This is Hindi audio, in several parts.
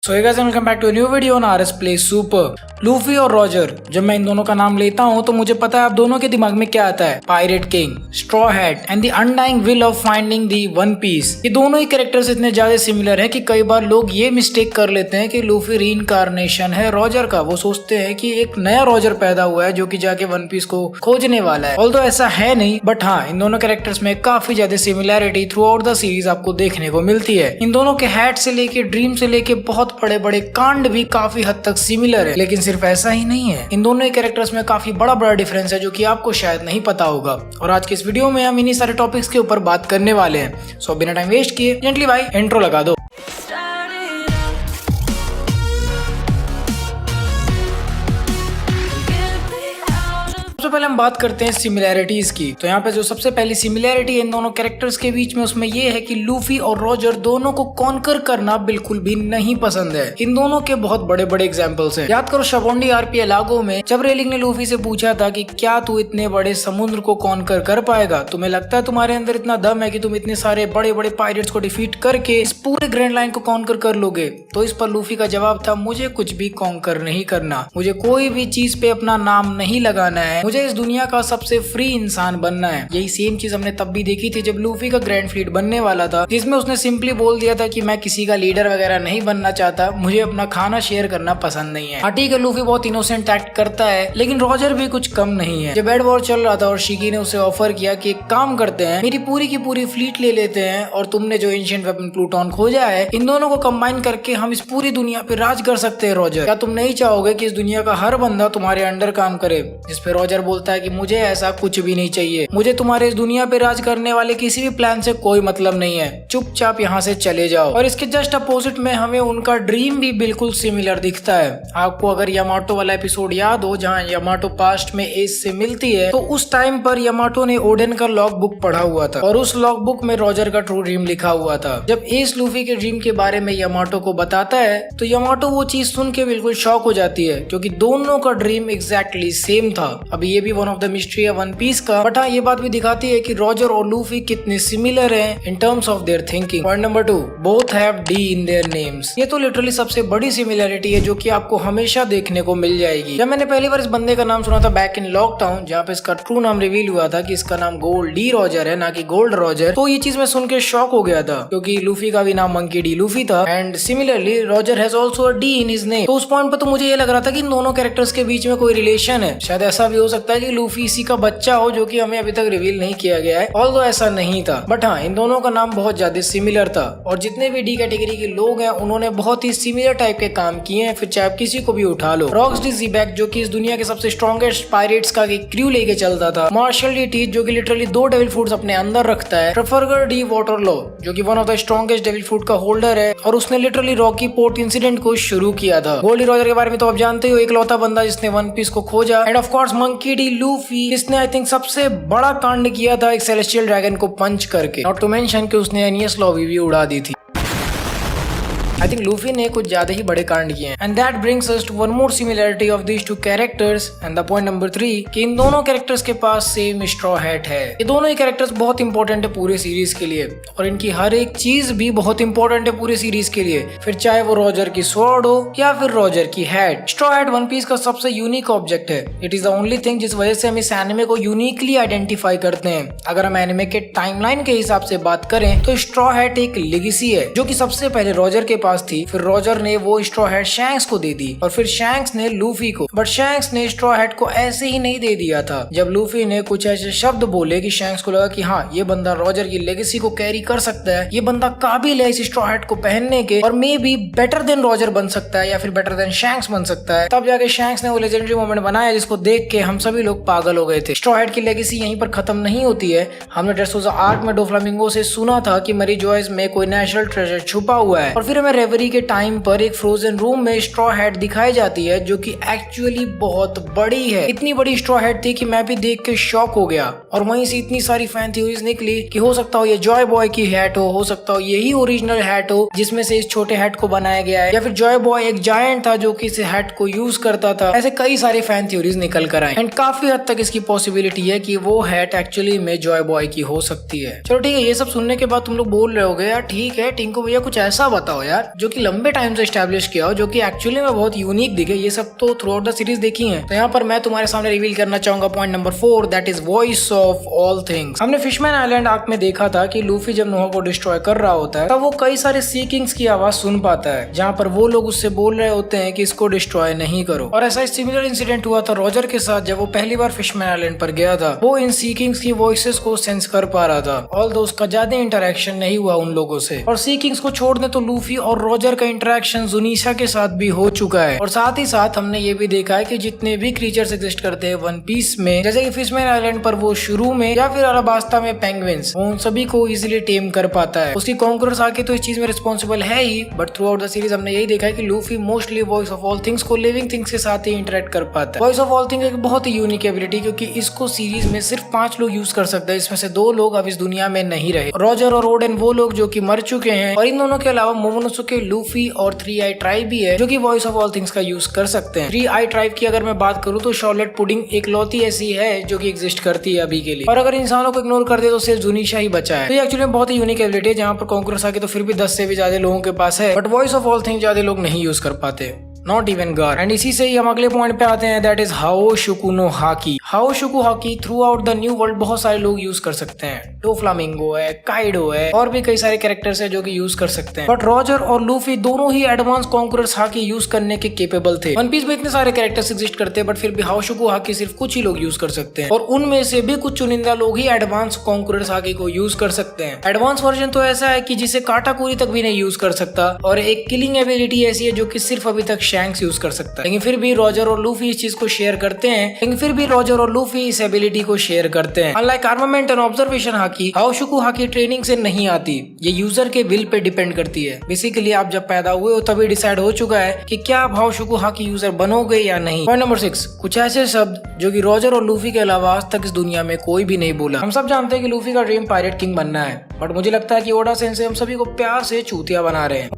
So hey guys welcome back to a new video on RS play super. Luffy और रॉजर, जब मैं इन दोनों का नाम लेता हूँ तो मुझे पता है आप दोनों के दिमाग में क्या आता है। Pirate king, straw hat and the undying will of finding the one piece. ये दोनों ही कैरेक्टर्स इतने ज्यादा सिमिलर है कि कई बार लोग ये मिस्टेक कर लेते हैं कि लूफी रीइंकार्नेशन है रॉजर का। वो सोचते हैं कि एक नया रॉजर पैदा हुआ है जो कि जाके वन पीस को खोजने वाला है। ऑल्दो ऐसा है नहीं, बट हाँ इन दोनों कैरेक्टर्स में काफी ज्यादा similarity through out the series आपको देखने को मिलती है। इन दोनों के हैट से लेके ड्रीम से लेके बहुत बड़े बड़े कांड भी काफी हद तक सिमिलर है। लेकिन सिर्फ ऐसा ही नहीं है, इन दोनों कैरेक्टर्स में काफी बड़ा डिफरेंस है जो कि आपको शायद नहीं पता होगा। और आज के इस वीडियो में हम इन्हीं सारे टॉपिक्स के ऊपर बात करने वाले हैं। सो बिना टाइम वेस्ट किए जेंटली भाई इंट्रो लगा दो। सबसे पहले हम बात करते हैं सिमिलैरिटीज की। तो यहाँ पे जो सबसे पहली सिमिलैरिटी है इन दोनों कैरेक्टर्स के बीच में, उसमें ये है कि लूफी और रॉजर दोनों को कॉन्कर करना बिल्कुल भी नहीं पसंद है। इन दोनों के बहुत बड़े एग्जांपल्स हैं। याद करो शाबोंडी आरपी एलागो में जब रेलिंग ने लूफी से पूछा था कि क्या तू इतने बड़े समुद्र को कॉन्कर कर पाएगा, तुम्हें लगता है तुम्हारे अंदर इतना दम है कि तुम इतने सारे बड़े पायरेट्स को डिफीट करके इस पूरे ग्रैंड लाइन को कॉन्कर कर लोगे? तो इस पर लूफी का जवाब था, मुझे कुछ भी कॉन्कर नहीं करना, मुझे कोई भी चीज पे अपना नाम नहीं लगाना है, मुझे इस दुनिया का सबसे फ्री इंसान बनना है। यही सेम चीज हमने तब भी देखी थी जब लूफी का ग्रैंड फ्लीट बनने वाला था, जिसमें उसने सिंपली बोल दिया था कि मैं किसी का लीडर वगैरह नहीं बनना चाहता, मुझे अपना खाना शेयर करना पसंद नहीं है। हाँ ठीक है, लूफी बहुत इनोसेंट एक्ट करता है, लेकिन रॉजर भी कुछ कम नहीं है। जब एड वॉर चल रहा था और शिकी ने उसे ऑफर किया कि एक काम करते हैं, मेरी पूरी की पूरी फ्लीट ले लेते हैं और तुमने जो एंशिएंट वेपन प्लूटॉन खोजा है, इन दोनों को कंबाइन करके हम इस पूरी दुनिया पे राज कर सकते हैं रॉजर। क्या तुम नहीं चाहोगे कि इस दुनिया का हर बंदा तुम्हारे अंडर काम करे? जिस पे रॉजर बोलता है कि मुझे ऐसा कुछ भी नहीं चाहिए, मुझे तुम्हारे इस दुनिया पे राज करने वाले किसी भी प्लान से कोई मतलब नहीं है, चुपचाप यहाँ से चले जाओ। और इसके जस्ट अपोजिट में हमें उनका ड्रीम भी बिल्कुल सिमिलर दिखता है। आपको अगर यामाटो वाला एपिसोड याद हो जहाँ यामाटो पास्ट में एस से मिलती है, तो उस टाइम पर यामाटो ने ओडेन का लॉग बुक पढ़ा हुआ था और उस लॉग बुक में रॉजर का ट्रू ड्रीम लिखा हुआ था। जब एस लूफी के ड्रीम के बारे में यामाटो को बताता है तो यामाटो वो चीज सुन के बिल्कुल शॉक हो जाती है, क्योंकि दोनों का ड्रीम एग्जैक्टली सेम था। अभी ये भी वन ऑफ द मिस्ट्री है वन पीस का, बट हाँ ये बात भी दिखाती है कि रॉजर और लूफी कितने सिमिलर हैं in terms of their thinking. Point number 2, both have D in their names. ये तो लिटरली सबसे बड़ी सिमिलरिटी है जो कि आपको हमेशा देखने को मिल जाएगी। जब मैंने पहली बार इस बंदे का नाम सुना था बैक इन लॉकडाउन, जहाँ पे इसका ट्रू नाम रिवील हुआ था कि इसका नाम गोल्ड डी रॉजर है, ना कि गोल्ड रॉजर, तो ये चीज मैं सुन के शॉक हो गया था, क्योंकि लूफी का भी नाम मंकी डी लूफी था and similarly Roger has also a D in his name. तो उस पॉइंट पर तो मुझे ये लग रहा था कि इन दोनों कैरेक्टर्स के बीच में कोई रिलेशन है। शायद ऐसा भी हो सकता है कि लूफी इसी का बच्चा हो, जो कि हमें अभी तक रिवील नहीं किया गया है, ऑल्दो ऐसा नहीं था। बट हाँ इन दोनों का नाम बहुत ज्यादा सिमिलर था और जितने भी डी कैटेगरी के लोग हैं उन्होंने बहुत ही सिमिलर टाइप के काम किए हैं, फिर चाहे आप किसी को भी उठा लो। रॉक्स डी ज़ीबैक जो कि इस दुनिया के सबसे स्ट्रॉन्गेस्ट पायरेट्स का क्रू लेके चलता था, मार्शल डी टीथ जो कि लिटरली 2 डेविल फूड्स अपने अंदर रखता है, ट्रफलगर डी वाटरलो जो कि one of the strongest devil food का होल्डर है और उसने लिटरली रॉकी पोर्ट इंसिडेंट को शुरू किया था। गोल्डी रॉजर के बारे में तो आप जानते हो, इकलौता बंदा जिसने वन पीस को खोजा, end of course monkey D Luffy जिसने आई थिंक सबसे बड़ा कांड किया था एक सेलेस्टियल ड्रैगन को पंच करके, नॉट टू मेंशन कि उसने एनियस लॉबी भी उड़ा दी थी। आई थिंक लूफी ने कुछ ज्यादा ही बड़े कांड किए हैं। And that brings us to one more similarity of these two characters and the point number 3 कि इन दोनों कैरेक्टर्स के पास सेम स्ट्रॉ हैट है। ये दोनों ही कैरेक्टर्स बहुत इंपॉर्टेंट है पूरे सीरीज के लिए और इनकी हर एक चीज भी बहुत इंपॉर्टेंट है पूरे सीरीज के लिए, फिर चाहे वो रॉजर की स्वॉर्ड हो या फिर रॉजर की hat. Straw hat One Piece का सबसे यूनिक ऑब्जेक्ट है। It is the only thing जिस वजह से हम इस एनिमे को यूनिकली आइडेंटिफाई करते हैं। अगर हम एनिमे के टाइमलाइन के हिसाब से बात करें तो स्ट्रॉ हैट एक लेगेसी है जो कि सबसे पहले रॉजर के पास थी, फिर रॉजर ने वो स्ट्रॉ हैट शैंक्स को दे दी और फिर शैंक्स ने लूफी को। बट शैंक्स ने स्ट्रॉ हैट को ऐसे ही नहीं दे दिया था। जब लूफी ने कुछ ऐसे शब्द बोले कि शैंक्स को लगा कि हाँ ये बंदा रॉजर की लेगेसी को कैरी कर सकता है, ये बंदा काबिल है इस स्ट्रॉ हैट को पहनने के और may be better than Roger बन सकता है या फिर बेटर देन शैंक्स बन सकता है, तब जाके शैंक्स ने वो लेजेंडरी मोमेंट बनाया जिसको देख के हम सभी लोग पागल हो गए थे। स्ट्रॉ हैट की लेगेसी यहीं पर खत्म नहीं होती है। हमने ड्रेसरोसा आर्क में डोफ्लामिंगो से सुना था कि मरी जॉयस में कोई नेचुरल ट्रेजर छुपा हुआ है और फिर हमें रेवरी के टाइम पर एक फ्रोजन रूम में स्ट्रॉ हैट दिखाई जाती है जो कि एक्चुअली बहुत बड़ी है। इतनी बड़ी स्ट्रॉ हैट थी कि मैं भी देख के शॉक हो गया और वहीं से इतनी सारी फैन थ्योरीज निकली कि हो सकता हो ये जॉय बॉय की हैट हो सकता हो यही ओरिजिनल हैट हो जिसमें से इस छोटे हैट को बनाया गया है, या फिर जॉय बॉय एक जायंट था जो कि इस हैट को यूज करता था। ऐसे कई सारी फैन थ्योरीज निकल कर आए एंड काफी हद तक इसकी पॉसिबिलिटी है कि वो हैट एक्चुअली में जॉय बॉय की हो सकती है। चलो ठीक है, ये सब सुनने के बाद तुम लोग बोल रहे होगे यार ठीक है टिंकू भैया कुछ ऐसा बताओ यार, जो कि लंबे टाइम से एस्टैब्लिश किया हो, जो कि एक्चुअली में बहुत यूनिक दिखे। ये सब तो थ्रू आउट द सीरीज देखी है। तो यहाँ पर मैं तुम्हारे सामने रिवील करना चाहूंगा point number 4, that is voice of all things. हमने फिशमैन आइलैंड आर्क में देखा था कि लूफी जब नोहा को डिस्ट्रॉय कर रहा होता है तब वो कई सारे सी किंग्स की आवाज सुन पाता है, जहाँ पर वो लोग उससे बोल रहे होते हैं कि इसको डिस्ट्रॉय नहीं करो। और ऐसा सिमिलर इंसिडेंट हुआ था रॉजर के साथ जब वो पहली बार फिशमैन आइलैंड पर गया था। वो इन सी किंग्स की वॉइसेस को सेंस कर पा रहा था, ऑल्दो उसका ज्यादा इंटरेक्शन नहीं हुआ उन लोगों से। और सी किंग्स को छोड़ दे तो लूफी और रॉजर का इंटरेक्शन जुनीशा के साथ भी हो चुका है। और साथ ही साथ हमने ये भी देखा है कि जितने भी क्रीचर्स एग्जिस्ट करते हैं वन पीस में, जैसे कि फिशमैन आइलैंड पर वो शुरू में या फिर अलाबास्ता में पेंगुइन्स, वो उन सभी को इजीली टेम कर पाता है। उसकी कॉन्करर्स आके तो इस चीज में रिस्पॉन्सिबल है ही, but throughout the series हमने यही देखा है कि Luffy mostly voice of all things को लिविंग थिंग्स के साथ ही इंटरेक्ट कर पाता है। वॉइस ऑफ ऑल थिंग्स एक बहुत ही यूनिक एबिलिटी, क्योंकि इसको सीरीज में सिर्फ 5 लोग यूज कर सकते हैं, इसमें से 2 लोग अब इस दुनिया में नहीं रहे, रॉजर और ओडेन वो लोग जो कि मर चुके हैं। और इन दोनों के अलावा मोमोनोसुके, लूफी और 3 आई ट्राइब भी है जो कि वॉइस ऑफ ऑल थिंग्स का यूज कर सकते हैं। 3 आई ट्राइब की अगर मैं बात करूँ तो शार्लेट पुडिंग एक लौती ऐसी है जो कि एग्जिस्ट करती है अभी के लिए, और अगर इंसानों को इग्नोर कर दे तो सिर्फ जुनीशा ही बचा है। तो ये एक्चुअली बहुत ही यूनिक एबिलिटी है, जहाँ पर कॉन्करर्स आके तो फिर भी 10 से भी ज्यादा लोगों के पास है, but voice of all things ज्यादा लोग नहीं यूज कर पाते, नॉट इवन गार। एंड इसी से ही हम अगले पॉइंट पे आते हैं, दैट इज हाओ शुकु नो हाकी। हाओ शुकु हाकी throughout the new world बहुत सारे लोग यूज कर सकते हैं। डोफ्लामिंगो है, काइडो है, और भी कई सारे कैरेक्टर्स है जो कि यूज कर सकते हैं। बट रॉजर और लूफी दोनों ही एडवांस कॉन्करर्स हाकी यूज करने के केपेबल थे। वन पीस में इतने सारे कैरेक्टर्स एग्जिस्ट करते हैं, बट फिर भी हाओ शुकु हाकी सिर्फ कुछ ही लोग यूज कर सकते हैं, और उनमें से भी कुछ चुनिंदा लोग ही एडवांस कॉन्करर्स हाकी को यूज कर सकते हैं। एडवांस वर्जन तो ऐसा है कि जिसे काटाकुरी तक भी नहीं यूज कर सकता, और एक किलिंग एबिलिटी ऐसी है जो कि सिर्फ अभी तक शैंक्स यूज कर सकता है। लेकिन फिर भी रॉजर और लूफी इस चीज को शेयर करते इस एबिलिटी को शेयर करते हैं। Unlike armament and observation hockey, हाओ शुकु हाकी ट्रेनिंग से नहीं आती, ये यूजर के विल पे डिपेंड करती है। बेसिकली आप जब पैदा हुए हो तभी डिसाइड हो चुका है कि क्या आप हाओ शुकु हाकी यूजर बनोगे या नहीं। पॉइंट नंबर 6, कुछ ऐसे शब्द जो कि रॉजर और लूफी के अलावा आज तक इस दुनिया में कोई भी नहीं बोला। हम सब जानते हैं कि लूफी का ड्रीम पायरेट किंग बनना है, बट मुझे लगता है कि ओडा सेंसे हम सभी को प्यार से चूतिया बना रहे हैं।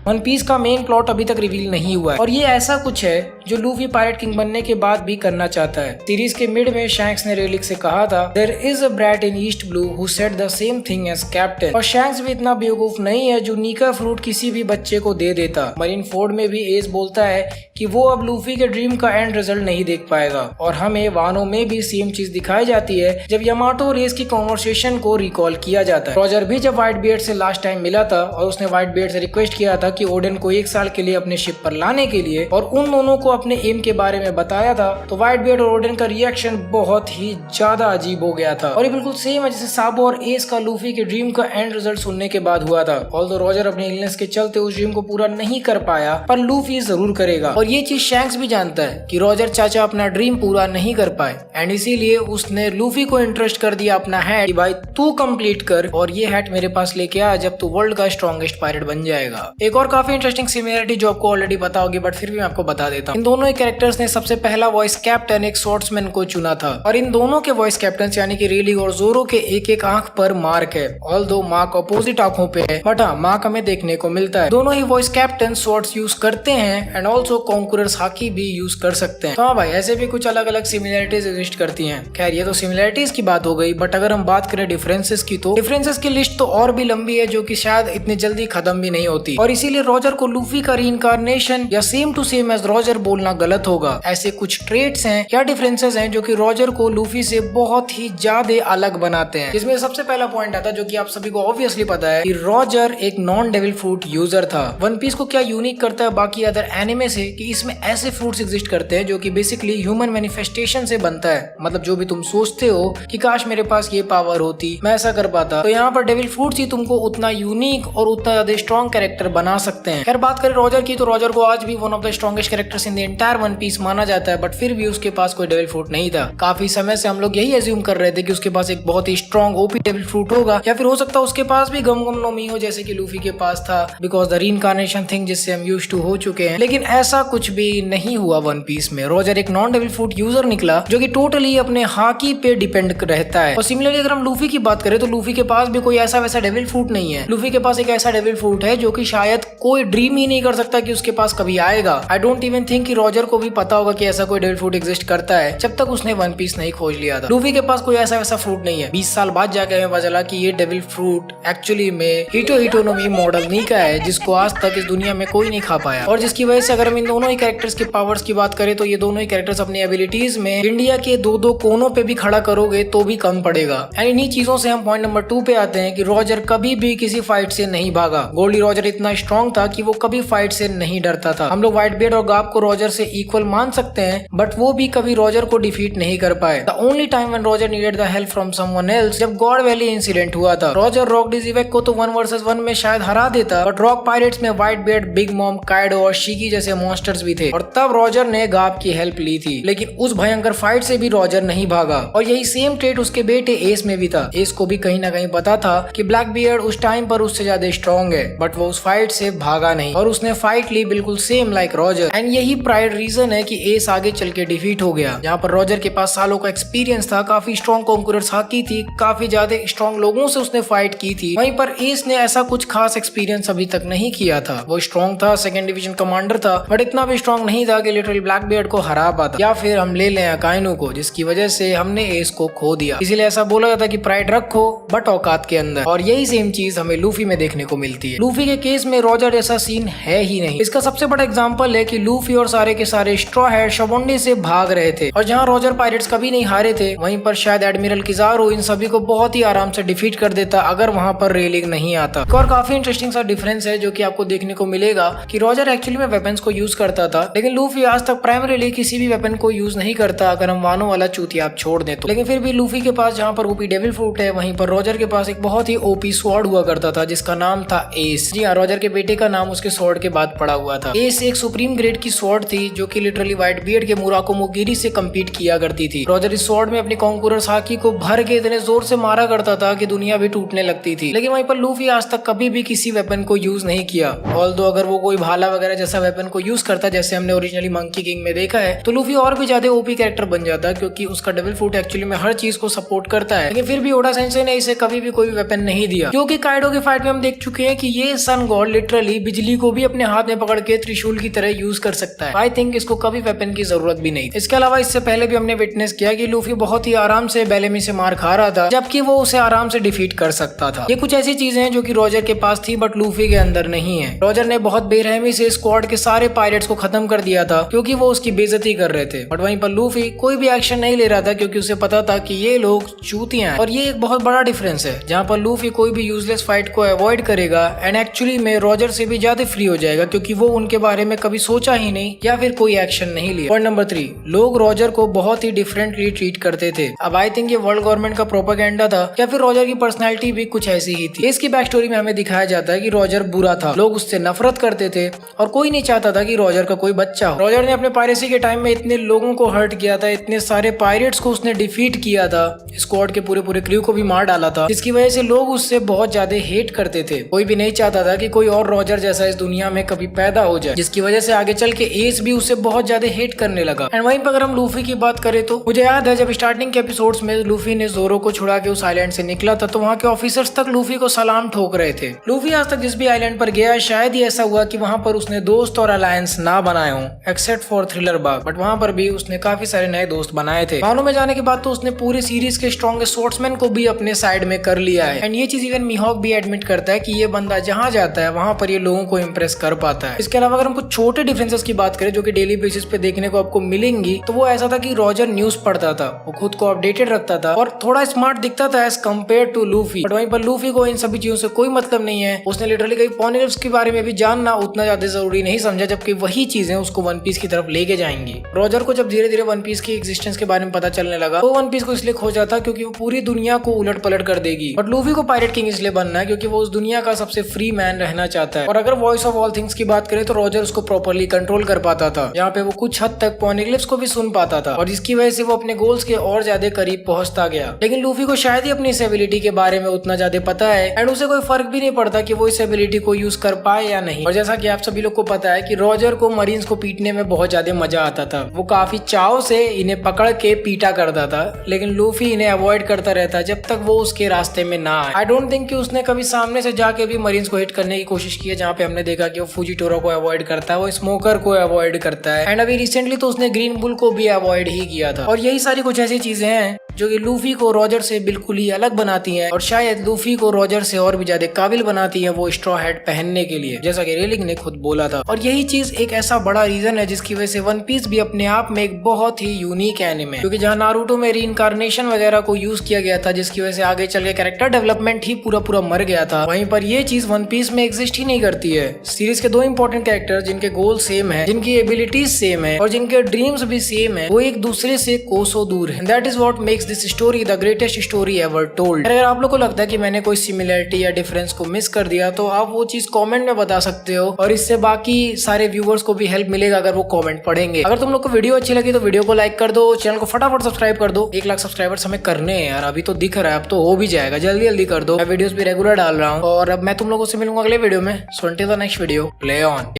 वन पीस का मेन प्लॉट अभी तक रिवील नहीं हुआ है, और ये ऐसा कुछ है जो लूफी पायरेट किंग बनने के बाद भी करना चाहता है। सीरीज के मिड में शैंक्स ने रेलिक से कहा था, there is a brat in East Blue who said the same thing as captain. और शैंक्स भी इतना बेवकूफ नहीं है जो नीका फ्रूट किसी भी बच्चे को दे देता। मरीन फोर्ड में भी एस बोलता है कि वो अब लूफी के ड्रीम का एंड रिजल्ट नहीं देख पाएगा, और हमें वानो में भी सेम चीज दिखाई जाती है जब यामाटो और एस की कॉन्वर्सेशन को रिकॉल किया जाता है। रॉजर भी जब व्हाइट बियर्ड से लास्ट टाइम मिला था और उसने व्हाइट बियर्ड से रिक्वेस्ट किया था कि ओडेन को 1 साल के लिए अपने शिप पर लाने के लिए, और उन दोनों को अपने एम के बारे में बताया था, तो व्हाइट बियर्ड और ओडेन का रिएक्शन बहुत ही ज्यादा अजीब हो गया था। और ये बिल्कुल सेम है जैसे साबो और एस का लूफी के ड्रीम का एंड रिजल्ट सुनने के बाद हुआ था। ऑल्दो रॉजर अपने इलनेस के चलते उस ड्रीम को पूरा नहीं कर पाया, पर लूफी जरूर करेगा। और ये चीज शैंक्स भी जानता है कि रॉजर चाचा अपना ड्रीम पूरा नहीं कर पाए, एंड इसीलिए उसने लूफी को इंटरेस्ट कर दिया अपना हैट कि भाई तू कंप्लीट कर और ये हैट मेरे पास लेके आ जब तू वर्ल्ड का स्ट्रॉन्गेस्ट पायरेट बन जाएगा। एक और काफी इंटरेस्टिंग सिमिलरिटी जो आपको ऑलरेडी पता होगी, बट फिर भी मैं आपको बता देता हूँ। इन दोनों कैरेक्टर्स ने सबसे पहला वॉइस कैप्टन एक स्वॉर्ड्समैन को चुना था, और इन दोनों के वॉइस कैप्टन यानी कि रेलिक और जोरो के एक आंख पर मार्क है। ऑल्दो मार्क अपोजिट आंखों पे है, बट हाँ मार्क हमें देखने को मिलता है। दोनों ही वॉइस कैप्टन स्वॉर्ड्स यूज करते हैं, एंड ऑल्सो कॉन्करर्स हाकी भी यूज कर सकते हैं। तो हाँ भाई, ऐसे भी कुछ अलग अलग सिमिलरिटीज एग्जिस्ट करती हैं। खैर ये तो सिमिलरिटीज की बात हो गई, बट अगर हम बात करें डिफरेंसेस की, तो डिफरेंसेस की लिस्ट तो और भी लंबी है जो कि शायद इतनी जल्दी खत्म भी नहीं होती, और इसीलिए रॉजर को लूफी का रीइंकार्नेशन या same to same as Roger बोलना गलत होगा। ऐसे कुछ ट्रेट्स हैं या डिफरेंसेस हैं जो कि रॉजर को लूफी से बहुत ही ज्यादा अलग बनाते हैं। जिसमें सबसे पहला पॉइंट आता है जो कि आप सभी को ऑब्वियसली पता है कि रॉजर एक नॉन डेविल फ्रूट यूजर था। वन पीस को क्या यूनिक करता है बाकी अदर एनिमे से कि इसमें ऐसे फ्रूट्स एग्जिस्ट करते हैं जो कि बेसिकली ह्यूमन मैनिफेस्टेशन से बनता है। मतलब जो भी तुम सोचते हो कि काश मेरे पास ये पावर होती, मैं ऐसा कर पाता, तो यहाँ पर डेविल फ्रूट्स ही तुमको उतना यूनिक और उतना ज्यादा स्ट्रॉन्ग कैरेक्टर बना सकते हैं। खैर बात करें रॉजर की, तो रॉजर को आज भी one of the strongest characters in the entire One Piece माना जाता है, बट फिर भी उसके पास कोई डेविल फ्रूट नहीं था। काफी समय से हम लोग यही एज्यूम कर रहे थे कि उसके पास एक बहुत ही स्ट्रॉन्ग ओपी डेविल फ्रूट होगा, या फिर हो सकता है उसके पास भी गम गम नो मी हो जैसे कि लूफी के पास था, बिकॉज द रीइंकार्नेशन थिंग जिससे हम यूज्ड टू हो चुके हैं। लेकिन ऐसा कुछ भी नहीं हुआ वन पीस में। रॉजर एक नॉन डेविल फ्रूट यूजर निकला जो कि टोटली अपने हाकी पे डिपेंड रहता है। और सिमिलरली अगर हम लूफी की बात करें तो लूफी के पास भी कोई ऐसा वैसा डेविल फ्रूट नहीं है। लूफी के पास एक ऐसा डेविल फ्रूट है जो कि शायद कोई ड्रीम ही नहीं कर सकता कि उसके पास कभी आएगा। आई डोंट इवन थिंक कि रॉजर को भी पता होगा कि ऐसा कोई डेविल फ्रूट एग्जिस्ट करता है जब तक उसने वन पीस नहीं खोज लिया था। लूफी के पास कोई ऐसा वैसा फ्रूट नहीं है। 20 साल बाद जाके हमें पता चला कि ये डेविल फ्रूट एक्चुअली में हिटोनोमी मॉडल नी का है, जिसको आज तक इस दुनिया में कोई नहीं खा पाया। और जिसकी वजह से अगर हम इन दोनों ही कैरेक्टर्स के पावर्स की बात करें तो ये दोनों ही कैरेक्टर्स अपनी एबिलिटीज में इंडिया के दो कोनों पे भी खड़ा करोगे तो भी कम पड़ेगा। एंड इन्हीं चीजों से हम पॉइंट नंबर 2 पे आते हैं कि रॉजर कभी भी किसी फाइट से नहीं भागा। गोल्डी रॉजर इतना स्ट्रॉन्ग था कि वो कभी फाइट से नहीं डरता था। हम लोग व्हाइट बियर्ड और गाब को रॉजर से इक्वल मान सकते हैं, बट वो भी कभी रॉजर को डिफीट नहीं कर पाए। The only time when Roger needed the help from someone else, जब गॉड वैली इंसिडेंट हुआ था। रॉजर रॉक डिजीवेक को तो 1 वर्सेस 1 में शायद हरा देता, बट रॉक पायरेट्स में white beard, big mom, Kaido और शिकी जैसे मॉन्स्टर्स भी थे, और तब रॉजर ने गाब की हेल्प ली थी। लेकिन उस भयंकर फाइट से भी रॉजर नहीं भागा। और यही सेम ट्रेट उसके बेटे एस में भी था। एस को भी कहीं ना कहीं पता था कि ब्लैक बियर्ड उस टाइम पर उससे ज्यादा स्ट्रॉन्ग है, बट वो उस फाइट से भागा नहीं और उसने फाइट ली बिल्कुल सेम लाइक रॉजर। एंड यही प्राइड रीजन है कि एस आगे चल के डिफीट हो गया। यहाँ पर रॉजर के पास सालों का एक्सपीरियंस था, काफी स्ट्रॉन्ग कॉन्करर्स हाकी थी, काफी ज्यादा स्ट्रॉन्ग लोगों से उसने फाइट की थी। वहीं पर एस ने ऐसा कुछ खास एक्सपीरियंस अभी तक नहीं किया था। वो स्ट्रॉन्ग था, सेकंड डिवीजन कमांडर था, बट इतना भी स्ट्रॉन्ग नहीं था कि लिटरली ब्लैक बियर्ड को हरा पाता। या फिर हम ले लें अकाइनो को, जिसकी वजह से हमने एस को खो दिया। इसीलिए ऐसा बोला जाता है कि प्राइड रखो बट औकात के अंदर। और यही सेम चीज हमें लूफी में देखने को मिलती है। लूफी के केस में रॉजर जैसा सीन है ही नहीं। इसका सबसे बड़ा एग्जांपल है कि लूफी और सारे के सारे स्ट्रॉ हेड शबोंडी से भाग रहे थे, और जहां रॉजर पायरेट्स कभी नहीं हारे थे, वहीं पर शायद एडमिरल किजारो इन सभी को बहुत ही आराम से डिफीट कर देता अगर वहां पर रेलिंग नहीं आता। और काफी इंटरेस्टिंग सा डिफरेंस है जो कि आपको देखने को मिलेगा कि रॉजर एक्चुअली में वेपन्स को यूज करता था, लेकिन लूफी आज तक प्राइमरीली किसी भी वेपन को यूज नहीं करता, अगर हम वानो वाला चूतिया आप छोड़ दें तो। लेकिन फिर भी लूफी के पास जहाँ पर ओपी डेविल फ्रूट है, वहीं पर रॉजर के पास एक बहुत ही ओपी स्वॉर्ड हुआ करता था जिसका नाम था एस। जी हाँ, रॉजर के बेटे का नाम उसके स्वॉर्ड के बाद पड़ा हुआ था। एस एक सुप्रीम ग्रेड की स्वॉर्ड थी जो कि लिटरली व्हाइट बियर्ड के मुराको मोगिरी से कम्पीट किया करती थी। रॉजर इस स्वॉर्ड में अपनी कॉन्करर्स हाकी को भर के इतने जोर से मारा करता था कि दुनिया भी टूटने लगती थी। लेकिन वहीं पर लूफी आज तक कभी भी किसी वेपन को यूज नहीं किया। ऑल्दो अगर वो कोई भाला वगैरह जैसा वेपन को यूज करता जैसे हमने ओरिजिनली मंकी किंग में देखा है, तो लूफी और भी ज्यादा ओपी कैरेक्टर बन जाता, क्योंकि उसका डेविल फ्रूट एक्चुअली में हर चीज को सपोर्ट करता है। लेकिन फिर भी ओडा सेंसेई ने इसे कभी भी कोई वेपन नहीं दिया, क्योंकि काइडो की फाइट में हम देख चुके हैं कि ये सन गॉड लिटरली बिजली को भी अपने हाथ में पकड़ के त्रिशूल की तरह यूज कर सकता है। आई थिंक इसको कभी वेपन की जरूरत भी नहीं। इसके अलावा इससे पहले भी हमने विटनेस किया कि लूफी बहुत ही आराम से बेलेमी से मार खा रहा था, जबकि वो उसे आराम से डिफीट कर सकता था। ये कुछ ऐसी चीजें हैं जो कि रॉजर के पास थी बट लूफी के अंदर नहीं है। रॉजर ने बहुत बेरहमी से स्क्वाड के सारे पायरेट्स को खत्म कर दिया था क्योंकि वो उसकी बेइज्जती कर रहे थे, बट वहीं पर लूफी कोई भी एक्शन नहीं ले रहा था क्योंकि उसे पता था कि ये लोग चूतियां हैं। और ये एक बहुत बड़ा डिफरेंस है, जहाँ पर लूफी कोई भी यूजलेस फाइट को अवॉइड करेगा एंड एक्चुअली में रॉजर से भी ज्यादा फ्री हो जाएगा क्योंकि वो उनके बारे में कभी सोचा ही नहीं या फिर कोई एक्शन नहीं लिया। पॉइंट नंबर 3, लोग रॉजर को बहुत ही डिफरेंटली ट्रीट करते थे। अब आई थिंक ये वर्ल्ड गवर्नमेंट का प्रोपेगेंडा था या फिर रॉजर की पर्सनैलिटी भी कुछ ऐसी ही थी। इसकी बैक स्टोरी में हमें दिखाया जाता है कि रॉजर बुरा था, लोग उससे नफरत करते थे और कोई नहीं चाहता था कि रॉजर का कोई बच्चा हो। रॉजर ने अपने पायरेसी के टाइम में इतने लोगों को हर्ट किया था, इतने सारे पायरेट्स को उसने डिफीट किया था, स्क्वाड के पूरे क्रू को भी मार डाला था, जिसकी वजह से लोग उससे बहुत ज्यादा हेट करते थे। कोई भी नहीं चाहता था कि कोई और रॉजर जैसा इस दुनिया में कभी पैदा हो जाए, जिसकी वजह से आगे चल के एस भी उससे बहुत ज्यादा हेट करने लगा। एंड वहीं पर अगर हम लूफी की बात करें तो मुझे याद है जब स्टार्टिंग के एपिसोड्स में लूफी ने जोरो को छुड़ा के उस आइलैंड से निकला था तो वहाँ के ऑफिसर्स तक लूफी को सलाम ठोक रहे थे। लूफी आज तक जिस भी आइलैंड पर गया शायद ही ऐसा हुआ कि वहाँ पर उसने दोस्त और अलायंस ना बनाए हों, except for thriller Bagh, but वहाँ पर भी उसने काफी सारे नए दोस्त बनाए थे। वानो में जाने के बाद तो उसने पूरी सीरीज के स्ट्रॉन्गेस्ट स्वॉर्ड्समैन को भी अपने साइड में कर लिया है। एंड ये चीज इवन मीहॉक भी एडमिट करता है कि ये बंदा जहाँ जाता है वहाँ पर ये लोगों को इम्प्रेस कर पाता है। इसके अलावा अगर हम कुछ छोटे डिफरेंसेस की बात करें जो कि डेली बेसिस पे देखने को आपको मिलेंगी, तो वो ऐसा था कि रॉजर न्यूज पढ़ता था, वो खुद को अपडेटेड रखता था और थोड़ा स्मार्ट दिखता था as compared to Luffy. But वहीं पर लूफी को इन सभी चीजों से कोई मतलब नहीं है। उसने लिटरली कई पॉनिगल्फ्स के बारे में भी जानना उतना ज्यादा जरूरी नहीं समझा, जबकि वही चीजें उसको वन पीस की तरफ लेके जाएंगी। रॉजर को जब धीरे धीरे वन पीस की एग्जिस्टेंस के बारे में पता चलने लगा तो वन पीस को इसलिए खोजा था क्योंकि वो पूरी दुनिया को उलट पलट कर देगी। बट लूफी को पायरेट किंग इसलिए बनना है क्योंकि वो उस दुनिया का सबसे फ्री मैन रहना चाहता है। और अगर वॉइस ऑफ ऑल थिंग्स की बात करें तो रॉजर उसको प्रॉपर्ली कंट्रोल कर पाता था, जहाँ पे वो कुछ हद तक पॉनिग्लिफ्स को भी सुन पाता था और जिसकी वजह से वो अपने गोल्स के और ज्यादा करीब पहुंचता गया। लेकिन लूफी को शायद ही अपनी इस एबिलिटी के बारे में उतना ज्यादा पता है एंड उसे कोई फर्क भी नहीं पड़ता कि वो इस एबिलिटी को यूज कर पाए या नहीं। और जैसा कि आप सभी लोग को पता है कि रॉजर को को मरीन्स को पीटने में बहुत ज्यादा मजा आता था। वो काफी चाव से इन्हें पकड़ के पीटा करता था, लेकिन लूफी इन्हें अवॉइड करता रहता जब तक वो उसके रास्ते में ना आए। आई डोंट थिंक कि उसने कभी सामने से जाके भी मरीन्स को हिट करने की कोशिश की है, जहाँ पे हमने देखा कि वो फुजीटोरो को अवॉइड करता है, वो स्मोकर को अवॉइड करता है, एंड अभी रिसेंटली तो उसने ग्रीन बुल को भी अवॉइड ही किया था। और यही सारी कुछ ऐसी चीजें हैं जो कि लूफी को रॉजर से बिल्कुल ही अलग बनाती हैं, और शायद लूफी को रॉजर से और भी ज्यादा काबिल बनाती है वो स्ट्रॉ हैट पहनने के लिए, जैसा कि रेलिंग ने खुद बोला था। और यही चीज एक ऐसा बड़ा रीजन है जिसकी वजह से वन पीस भी अपने आप में एक बहुत ही यूनिक एनिमे है, क्योंकि जहाँ नारुतो में रीइंकार्नेशन वगैरह को यूज किया गया था, जिसकी वजह से आगे चल के कैरेक्टर डेवलपमेंट ही पूरा मर गया था, वहीं पर ये चीज वन पीस में एग्जिस्ट ही नहीं करती है। सीरीज के दो इंपॉर्टेंट कैरेक्टर जिनके गोल सेम है, जिनकी एबिलिटीज सेम है और जिनके ड्रीम्स भी सेम है, वो एक दूसरे से कोसों दूर है। That is what makes this story the greatest story ever told. अगर आप लोग को लगता है कि मैंने कोई सिमिलरिटी या डिफरेंस को मिस कर दिया तो आप वो चीज कमेंट में बता सकते हो, और इससे बाकी सारे व्यूअर्स को भी हेल्प मिलेगा अगर वो कमेंट पढ़ेंगे। अगर तुम लोग को वीडियो अच्छी लगी तो वीडियो को लाइक कर दो, चैनल को फटाफट सब्सक्राइब कर दो। 1 लाख सब्सक्राइबर्स हमें करने हैं यार, अभी तो दिख रहा है, अब तो हो भी जाएगा, जल्दी कर दो। मैं वीडियोस भी रेगुलर डाल रहा हूँ और अब मैं तुम लोगों से मिलूंगा अगले वीडियो में। So until the next video, play on.